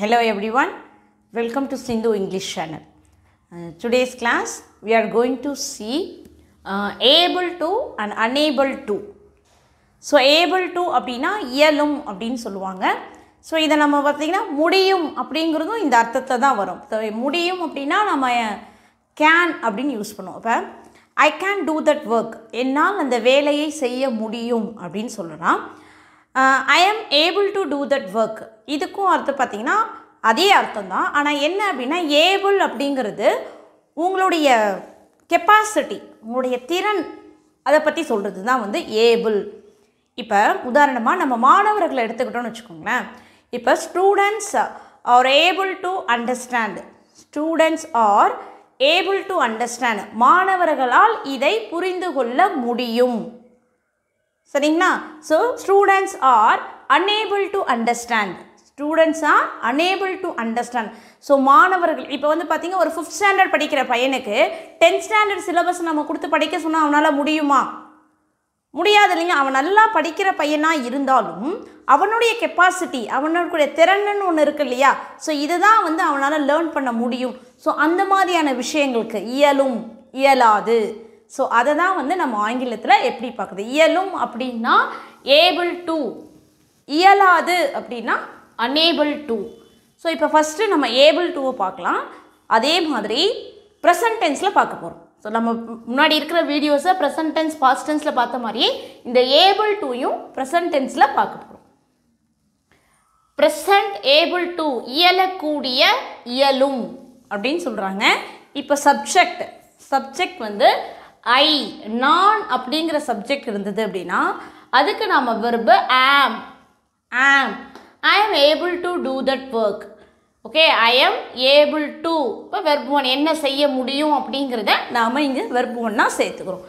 Hello everyone, welcome to Sindhu English channel. Today's class we are going to see able to and unable to. So able to அப்படினா இயலும் அப்படினு சொல்லுவாங்க. So இத நம்ம பார்த்தீங்கன்னா முடியும் அப்படிங்கிறதும் இந்த அர்த்தத்தை தான் வரும். முடியும் அப்படினா நம்ம can அப்படினு யூஸ் பண்ணுவோம். அப்ப I can do that work. என்னால் அந்த வேலையை செய்ய முடியும் அப்படினு சொல்லலாம். I am able to do that work. இதுக்கும் அர்த்தம் பார்த்தீங்கன்னா அதே அர்த்தம் தான். ஆனால் என்ன அப்படின்னா ஏபிள் அப்படிங்கிறது உங்களுடைய கெப்பாசிட்டி, உங்களுடைய திறன், அதை பற்றி சொல்கிறது தான் வந்து ஏபிள். இப்போ உதாரணமாக நம்ம மாணவர்களை எடுத்துக்கிட்டோம்னு வச்சுக்கோங்களேன். இப்போ students are able to understand. Students are able to understand. மாணவர்களால் இதை புரிந்து கொள்ள முடியும். சரிங்களா? So students are unable to understand. Students are unable to understand. So மாணவர்கள் இப்போ வந்து பார்த்திங்க ஒரு 5th ஸ்டாண்டர்ட் படிக்கிற பையனுக்கு 10th ஸ்டாண்டர்ட் சிலபஸ் நம்ம கொடுத்து படிக்க சொன்னால் அவனால் முடியுமா? முடியாது இல்லைங்க. அவன் நல்லா படிக்கிற பையனாக இருந்தாலும் அவனுடைய கெப்பாசிட்டி, அவனுடைய திறன்னு ஒன்று இருக்குது இல்லையா? ஸோ இதுதான் வந்து அவனால் லேர்ன் பண்ண முடியும். ஸோ அந்த மாதிரியான விஷயங்களுக்கு இயலும், இயலாது. ஸோ அதை தான் வந்து நம்ம ஆங்கிலத்தில் எப்படி பார்க்குறது? இயலும் அப்படின்னா ஏபிள் டு, இயலாது அப்படின்னா unable to. ஸோ இப்போ ஃபஸ்ட்டு நம்ம ஏபிள் டுவை பார்க்கலாம். அதே மாதிரி ப்ரெசன்ட் டென்ஸில் பார்க்க போகிறோம். ஸோ நம்ம முன்னாடி இருக்கிற வீடியோஸை ப்ரெசன்ட் டென்ஸ், பாஸ்ட் டென்ஸில் பார்த்த மாதிரி இந்த ஏபிள் டுவையும் ப்ரெசன்ட் டென்ஸில் பார்க்க போகிறோம். ப்ரெசன்ட் ஏபிள் டு, இயலக்கூடிய, இயலும் அப்படின்னு சொல்கிறாங்க. இப்போ சப்ஜெக்ட் வந்து ஐ, நான் அப்படிங்கிற சப்ஜெக்ட் இருந்தது அப்படின்னா அதுக்கு நாம் verb am. I am able to do that work. Okay, I am able to. இப்போ வெர்பு 1 என்ன செய்ய முடியும் அப்படிங்கிறத நாம் இங்கே வெர்பு 1 சேர்த்துக்கிறோம்.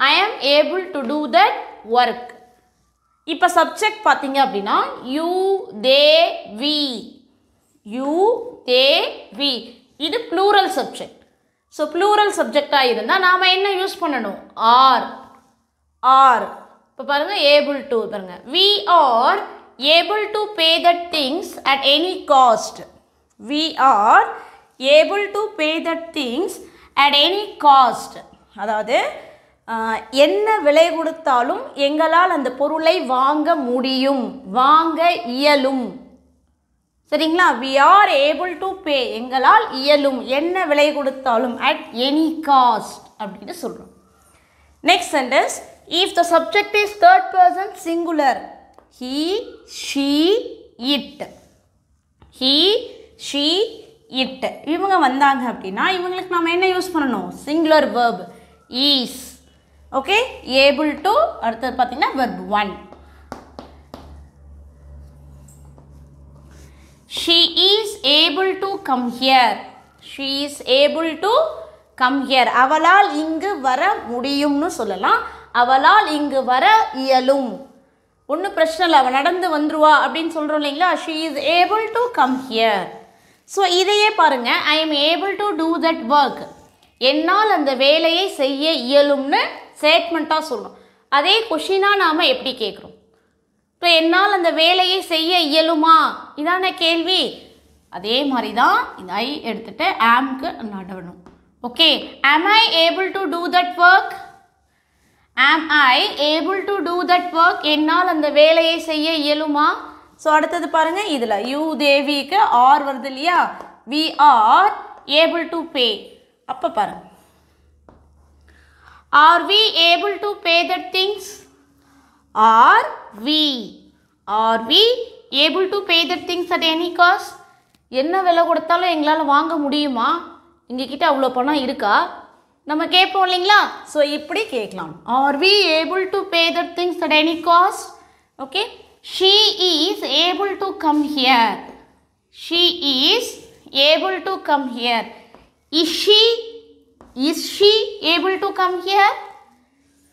I am able to do that work. இப்போ சப்ஜெக்ட் பார்த்தீங்க அப்படின்னா you, they, we. You, they, we. இது ப்ளூரல் சப்ஜெக்ட். ஸோ ப்ளூரல் சப்ஜெக்டாக இருந்தால் நாம் என்ன யூஸ் பண்ணணும்? ஆர். இப்போ பாருங்கள் ஏபிள் டு பாருங்கள். We are able to pay the things at any cost. We are able to pay the things at any cost. அதாவது என்ன விலை கொடுத்தாலும் எங்களால் அந்த பொருளை வாங்க முடியும், வாங்க இயலும். சரிங்களா? we are able to pay, எங்களால் இயலும், என்ன விலை கொடுத்தாலும், at any cost அப்படின்னு சொல்கிறோம். Next sentence, if the subject is third person singular, he, she, it. he, she, it இவங்க வந்தாங்க அப்படின்னா இவங்களுக்கு நம்ம என்ன யூஸ் பண்ணணும்? Singular verb is. Okay, able to அடுத்தது பார்த்தீங்கன்னா verb 1. She is able to come here. She is able to come here. அவளால் இங்கு வர முடியும்னு சொல்லலாம். அவளால் இங்கு வர இயலும். ஒன்றும் பிரச்சனை இல்லை, அவள் நடந்து வந்துருவா அப்படின்னு சொல்கிறோம் இல்லைங்களா? She is able to come here. So இதையே பாருங்கள், I am able to do that work. என்னால் அந்த வேலையை செய்ய இயலும்னு ஸ்டேட்மெண்ட்டாக சொல்லணும். அதே கொஷினாக நாம் எப்படி கேட்குறோம்? இப்போ என்னால் அந்த வேலையை செய்ய இயலுமா இதான கேள்வி. அதே மாதிரி தான் இந்த ஐ எடுத்துகிட்டு ஆம்க்கு நடணும். Okay, am I able to do that work? am I able to do that work? என்னால் அந்த வேலையை செய்ய இயலுமா? ஸோ அடுத்தது பாருங்கள், இதில் யூ தேவிக்கு ஆர் வருது இல்லையா? we are able to pay. அப்போ பாருங்கள், are we able to pay that things? Are we able to pay the things at any cost? என்ன விலை கொடுத்தாலும் எங்களால் வாங்க முடியுமா? எங்ககிட்ட அவ்வளோ பணம் இருக்கா? நம்ம கேட்போம் இல்லைங்களா? ஸோ இப்படி கேட்கலாம். Are we able to pay the things at any cost? Okay, she is able to come here. She is able to come here. Is she able to come here?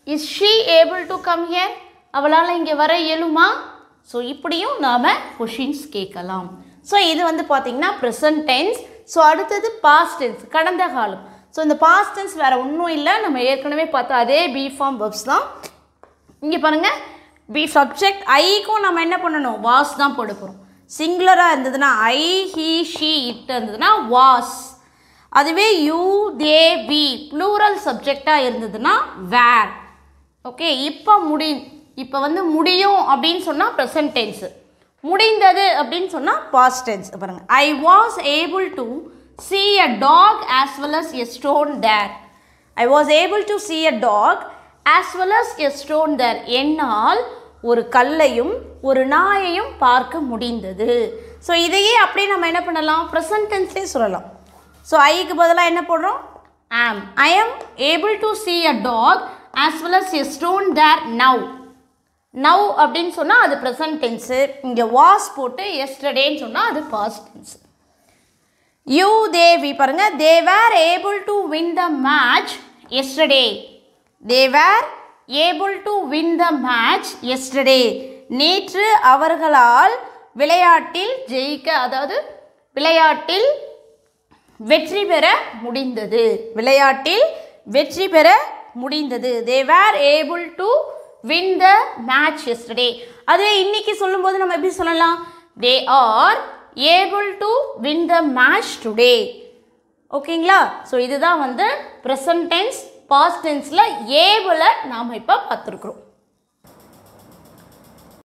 Is she able to come here? அவளால் இங்கே வர இயலுமா? So இப்படியும் நாம் questions கேட்கலாம். So இது வந்து பார்த்திங்கன்னா ப்ரெசன்ட் டென்ஸ். ஸோ அடுத்தது பாஸ்ட் டென்ஸ், கடந்த காலம். ஸோ இந்த பாஸ்ட் டென்ஸ் வேறு ஒன்றும் இல்லை, நம்ம ஏற்கனவே பார்த்தா அதே பி ஃபார்ம் வெர்ப்ஸ் தான். இங்கே பாருங்கள், பி சப்ஜெக்ட் ஐக்கும் நம்ம என்ன பண்ணணும்? வாஸ் தான் போட போகிறோம். சிங்குலராக இருந்ததுன்னா ஐ ஹீ ஷீ இட் இருந்ததுன்னா வாஸ். அதுவே யூ தே வி ப்ளூரல் சப்ஜெக்டாக இருந்ததுன்னா வேர். ஓகே, இப்போ வந்து முடியும் அப்படின்னு சொன்னால் ப்ரெசன்ட் டென்ஸு, முடிந்தது அப்படின்னு சொன்னால் பாஸ்ட் டென்ஸ். பாருங்கள், I was able to see a dog as well as a stone there. I was able to see a dog as well as a stone there. என்னால் ஒரு கல்லையும் ஒரு நாயையும் பார்க்க முடிந்தது. ஸோ இதையே அப்படியே நம்ம என்ன பண்ணலாம், ப்ரெசன்ட் டென்ஸ்லேயே சொல்லலாம். ஸோ ஐக்கு பதிலாக என்ன போடுறோம், am. I am able to see a dog as well as a stone there now. now அப்படின்னு சொன்னால் அது ப்ரெசன்ட் டென்ஸு. இங்கே வாஸ் போட்டு எஸ்டர்டேன்னு சொன்னால் அது past tense. You they we பாருங்கள், they were able to win the match yesterday. They were able to win the match yesterday. நேற்று அவர்களால் விளையாட்டில் ஜெயிக்க, அதாவது விளையாட்டில் வெற்றி பெற முடிந்தது. விளையாட்டில் வெற்றி பெற முடிந்தது. They were able to win the match yesterday. அதுவே இன்னைக்கு சொல்லும்போது நம்ம எப்படி சொல்லலாம், they are able to win the match today. ஓகேங்களா? ஸோ இதுதான் வந்து ப்ரெசன்ட் டென்ஸ். பாஸ்ட் டென்ஸில் ஏபிளை நாம் இப்போ பார்த்துருக்குறோம்.